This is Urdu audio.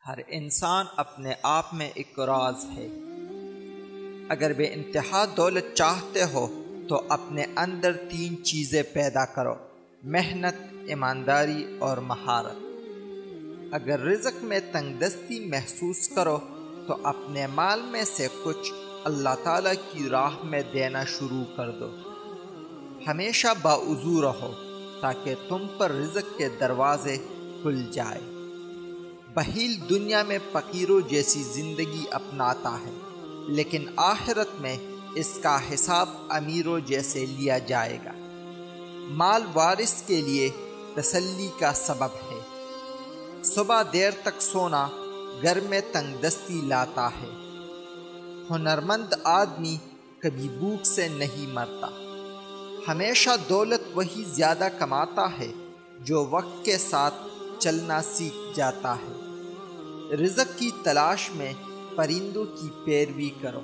ہر انسان اپنے آپ میں ایک راز ہے۔ اگر بے انتہا دولت چاہتے ہو تو اپنے اندر 3 چیزیں پیدا کرو: محنت، ایمانداری اور مہارت۔ اگر رزق میں تنگ دستی محسوس کرو تو اپنے مال میں سے کچھ اللہ تعالیٰ کی راہ میں دینا شروع کر دو۔ ہمیشہ باوضو رہو تاکہ تم پر رزق کے دروازے کھل جائے۔ بخیل دنیا میں فقیروں جیسی زندگی اپناتا ہے، لیکن آخرت میں اس کا حساب امیروں جیسے لیا جائے گا۔ مال وارث کے لیے تسلی کا سبب ہے۔ صبح دیر تک سونا گھر میں تنگ دستی لاتا ہے۔ ہنرمند آدمی کبھی بھوک سے نہیں مرتا۔ ہمیشہ دولت وہی زیادہ کماتا ہے جو وقت کے ساتھ چلنا سیکھ جاتا ہے۔ رزق کی تلاش میں پرندوں کی پیروی کرو۔